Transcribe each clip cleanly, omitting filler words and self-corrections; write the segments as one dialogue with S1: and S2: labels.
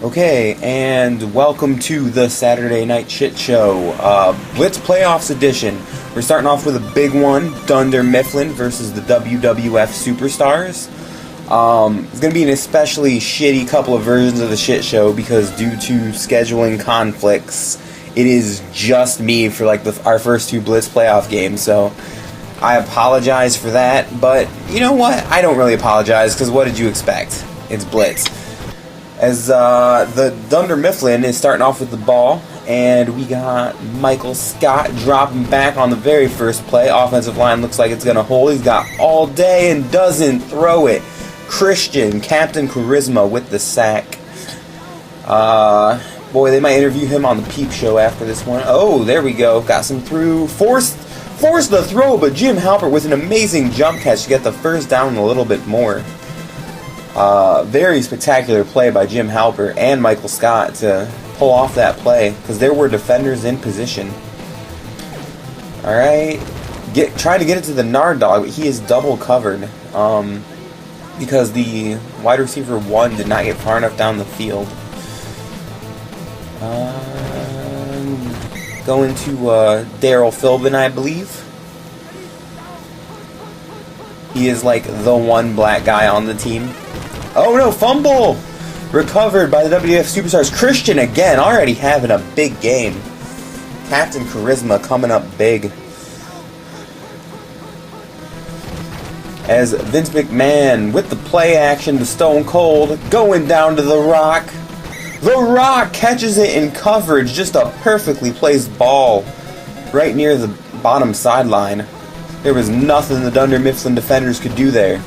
S1: Okay, and welcome to the Saturday Night Shit Show, Blitz Playoffs Edition. We're starting off with a big one, Dunder Mifflin versus the WWF Supestars. It's going to be an especially shitty couple of versions of the shit show because due to scheduling conflicts, it is just me for like our first two Blitz playoff games, so I apologize for that, but you know what? I don't really apologize because what did you expect? It's Blitz. As the Dunder Mifflin is starting off with the ball, and we got Michael Scott dropping back on the very first play. Offensive line looks like it's going to hold. He's got all day and doesn't throw it. Christian, Captain Charisma with the sack. Boy, they might interview him on the Peep Show after this one. Oh, there we go. Got some through. Forced the throw, but Jim Halpert with an amazing jump catch to get the first down a little bit more. Very spectacular play by Jim Halpert and Michael Scott to pull off that play because there were defenders in position. Alright, trying to get it to the Nard Dog, but he is double covered because the wide receiver 1 did not get far enough down the field. Going to Daryl Philbin, I believe. He is like the one black guy on the team. Oh no, fumble! Recovered by the WWF Superstars. Christian again, already having a big game. Captain Charisma coming up big. As Vince McMahon with the play action to Stone Cold, going down to The Rock. The Rock catches it in coverage, just a perfectly placed ball right near the bottom sideline. There was nothing the Dunder Mifflin defenders could do there.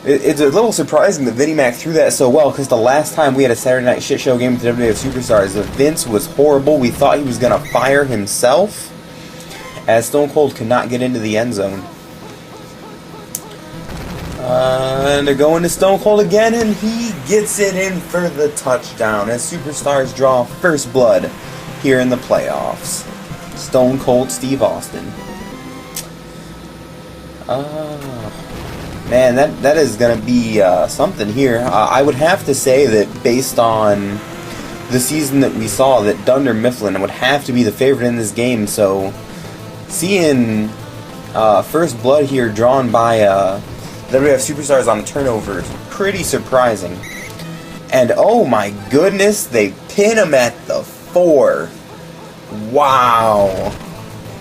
S1: It's a little surprising that Vinnie Mac threw that so well, because the last time we had a Saturday Night Shit Show game with the WWF Superstars, Vince was horrible. We thought he was going to fire himself, as Stone Cold could not get into the end zone. And they're going to Stone Cold again, and he gets it in for the touchdown, as Superstars draw first blood here in the playoffs. Stone Cold Steve Austin. Man, that is going to be something here. I would have to say that based on the season that we saw, that Dunder Mifflin would have to be the favorite in this game. So seeing first blood here drawn by WWF Superstars on the turnover is pretty surprising. And oh my goodness, they pin him at the 4. Wow.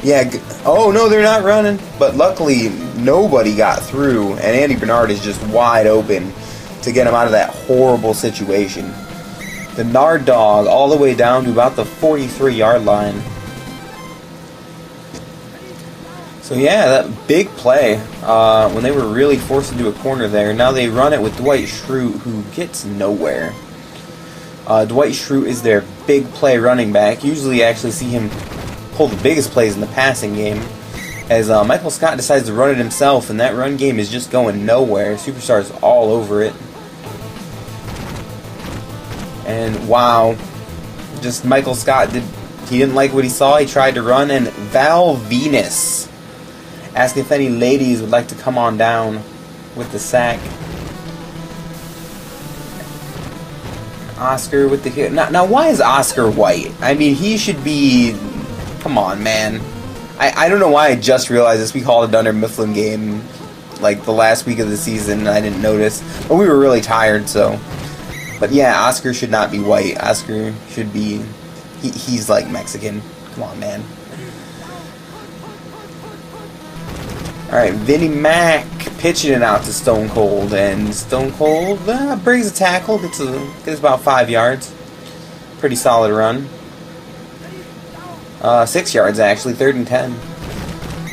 S1: Yeah, oh no, they're not running. But luckily, nobody got through, and Andy Bernard is just wide open to get him out of that horrible situation. The Nard Dog all the way down to about the 43-yard line. So yeah, that big play when they were really forced into a corner there. Now they run it with Dwight Schrute, who gets nowhere. Dwight Schrute is their big play running back. Usually you actually see him pull the biggest plays in the passing game, as Michael Scott decides to run it himself, and that run game is just going nowhere. Superstars all over it. And wow, just Michael Scott he didn't like what he saw. He tried to run, and Val Venus asked if any ladies would like to come on down with the sack. Oscar with the hit. Now why is Oscar white? I mean, he should be... Come on, man. I don't know why I just realized this. We called a Dunder Mifflin game like the last week of the season and I didn't notice. But we were really tired, so... But yeah, Oscar should not be white. Oscar should be... He's like Mexican. Come on, man. Alright, Vinnie Mac pitching it out to Stone Cold. And Stone Cold breaks a tackle. Gets about 5 yards. Pretty solid run. 6 yards, actually. 3rd and 10.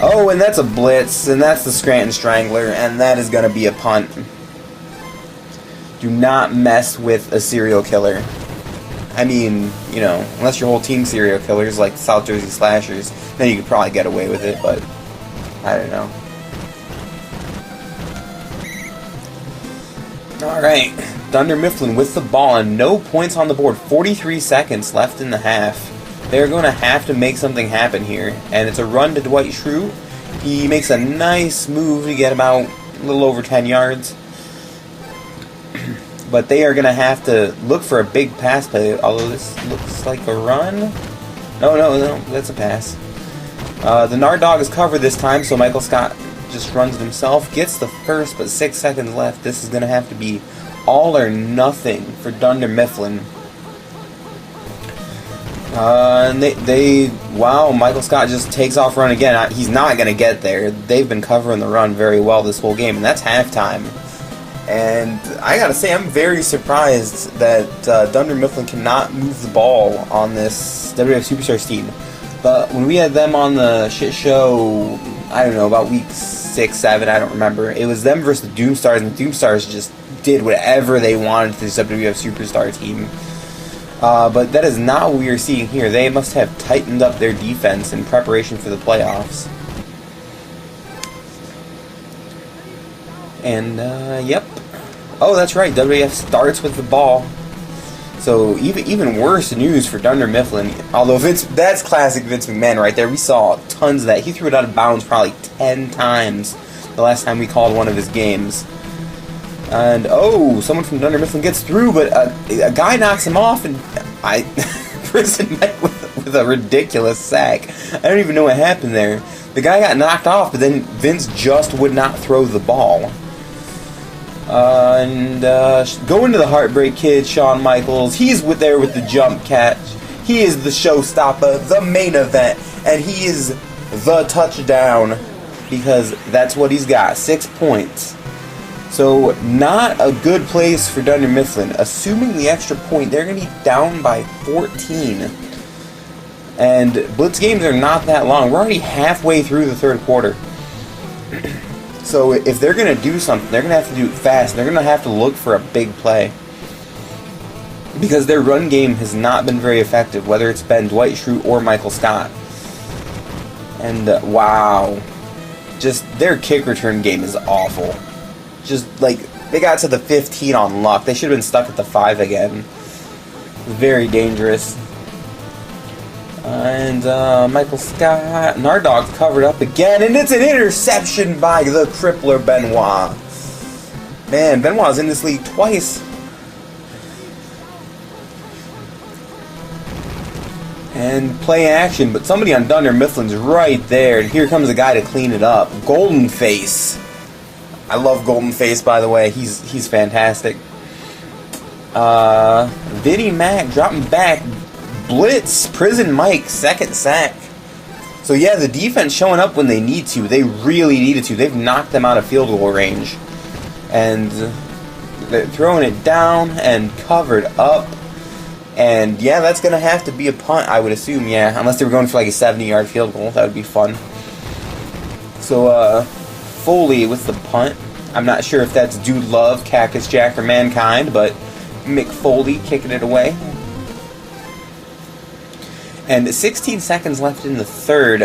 S1: Oh, and that's a blitz. And that's the Scranton Strangler. And that is going to be a punt. Do not mess with a serial killer. I mean, you know, unless your whole team serial killers like South Jersey Slashers, then you could probably get away with it, but I don't know. Alright, Dunder Mifflin with the ball and no points on the board. 43 seconds left in the half. They're going to have to make something happen here. And it's a run to Dwight Schrute. He makes a nice move to get about a little over 10 yards. but they are going to have to look for a big pass play, although this looks like a run. No, that's a pass. The Nard Dog is covered this time, so Michael Scott just runs it himself. Gets the first, but 6 seconds left. This is going to have to be all or nothing for Dunder Mifflin. And wow, Michael Scott just takes off run again. He's not going to get there. They've been covering the run very well this whole game, and that's halftime. And I gotta say, I'm very surprised that Dunder Mifflin cannot move the ball on this WWF Superstars team. But when we had them on the shit show, I don't know, about week 6, 7, I don't remember, it was them versus the Doomstars, and the Doomstars just did whatever they wanted to this WWF Superstar team. But that is not what we are seeing here. They must have tightened up their defense in preparation for the playoffs. And, yep. Oh, that's right, WWF starts with the ball. So, even worse news for Dunder Mifflin. Although, that's classic Vince McMahon right there. We saw tons of that. He threw it out of bounds probably 10 times the last time we called one of his games. And, oh, someone from Dunder Mifflin gets through, but a guy knocks him off, and Prison met with a ridiculous sack. I don't even know what happened there. The guy got knocked off, but then Vince just would not throw the ball. Going to the Heartbreak Kid, Shawn Michaels. He's there with the jump catch. He is the showstopper, the main event, and he is the touchdown because that's what he's got, 6 points. So not a good place for Dunder Mifflin. Assuming the extra point, they're going to be down by 14. And Blitz games are not that long. We're already halfway through the third quarter. So if they're going to do something, they're going to have to do it fast. They're going to have to look for a big play. Because their run game has not been very effective, whether it's been Dwight Schrute or Michael Scott. And, wow. Just, their kick return game is awful. Just, like, they got to the 15 on luck. They should have been stuck at the 5 again. Very dangerous. And Michael Scott, Nard Dog's covered up again, and it's an interception by the crippler Benoit. Man, Benoit's in this league twice. And play action, but somebody on Dunder Mifflin's right there, and here comes a guy to clean it up. Golden Face. I love Golden Face, by the way. He's fantastic. Vinnie Mac dropping back. Blitz, Prison Mike, second sack. So yeah, the defense showing up when they need to. They really needed to. They've knocked them out of field goal range. And they're throwing it down and covered up. And yeah, that's going to have to be a punt, I would assume, yeah. Unless they were going for like a 70-yard field goal. That would be fun. So, Foley with the punt. I'm not sure if that's Dude Love, Cactus Jack, or Mankind, but Mick Foley kicking it away. And 16 seconds left in the third.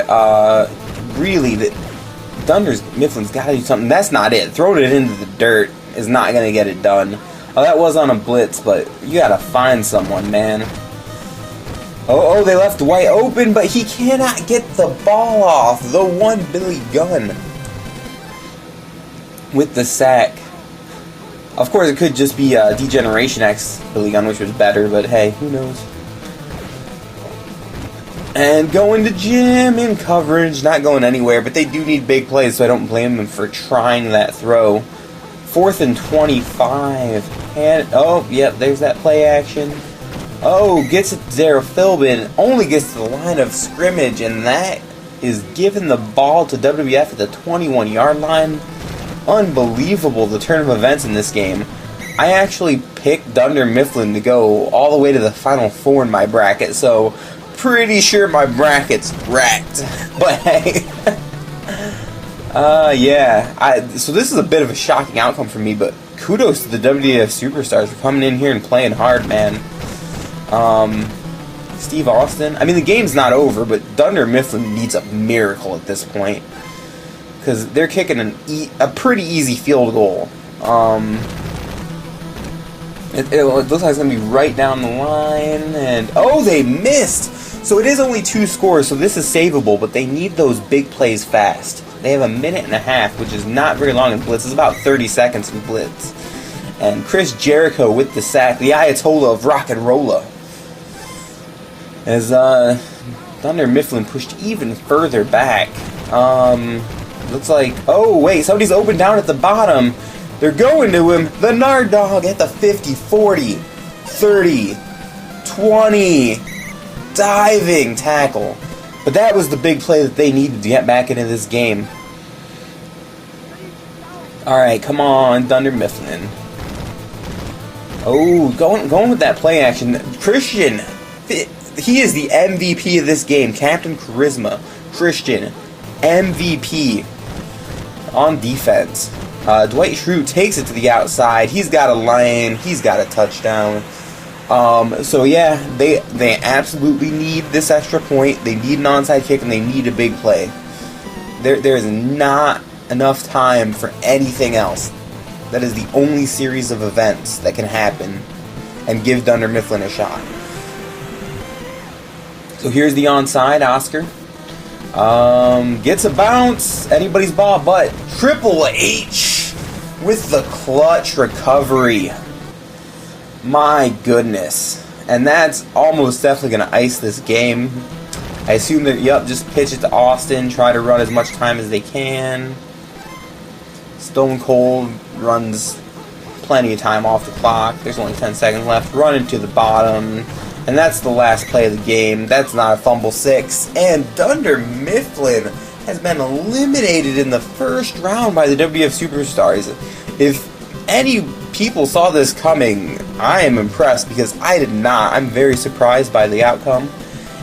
S1: Really, Dunder Mifflin's got to do something. That's not it. Throwing it into the dirt is not going to get it done. Oh, that was on a blitz, but you got to find someone, man. Oh, they left Dwight open, but he cannot get the ball off. The one Billy Gunn with the sack. Of course, it could just be Degeneration X Billy Gunn, which was better, but hey, who knows? And going to Jim in coverage, not going anywhere, but they do need big plays, so I don't blame them for trying that throw. 4th and 25. And, oh, yep, there's that play action. Oh, gets it there. Philbin only gets to the line of scrimmage, and that is giving the ball to WWF at the 21-yard line. Unbelievable, the turn of events in this game. I actually picked Dunder Mifflin to go all the way to the Final Four in my bracket, so pretty sure my bracket's wrecked. But hey, yeah. So this is a bit of a shocking outcome for me, but kudos to the WWF Superstars for coming in here and playing hard, man. Steve Austin. I mean, the game's not over, but Dunder Mifflin needs a miracle at this point because they're kicking a pretty easy field goal. It looks like it's going to be right down the line, and oh, they missed! So it is only 2 scores, so this is savable, but they need those big plays fast. They have a minute and a half, which is not very long in Blitz. It's about 30 seconds in Blitz. And Chris Jericho with the sack, the Ayatollah of Rock and Rolla. As Dunder Mifflin pushed even further back. Looks like, oh wait, somebody's open down at the bottom. They're going to him. The Nard Dog at the 50, 40, 30, 20. Diving tackle. But that was the big play that they needed to get back into this game. Alright, come on, Dunder Mifflin. Oh, going with that play action. Christian, he is the MVP of this game. Captain Charisma. Christian, MVP on defense. Dwight Schrute takes it to the outside. He's got a lane. He's got a touchdown. So yeah, they absolutely need this extra point. They need an onside kick, and they need a big play. There is not enough time for anything else. That is the only series of events that can happen and give Dunder Mifflin a shot. So here's the onside, Oscar. Gets a bounce, anybody's ball, but Triple H with the clutch recovery. My goodness. And that's almost definitely going to ice this game. I assume that, yep, just pitch it to Austin, try to run as much time as they can. Stone Cold runs plenty of time off the clock. There's only 10 seconds left. Run into the bottom. And that's the last play of the game. That's not a fumble 6. And Dunder Mifflin has been eliminated in the first round by the WWF Superstars. If any people saw this coming, I am impressed because I did not. I'm very surprised by the outcome.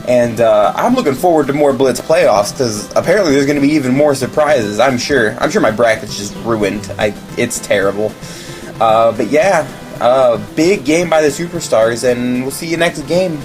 S1: And I'm looking forward to more Blitz playoffs because apparently there's going to be even more surprises. I'm sure my bracket's just ruined. It's terrible. But yeah, big game by the Superstars, and we'll see you next game.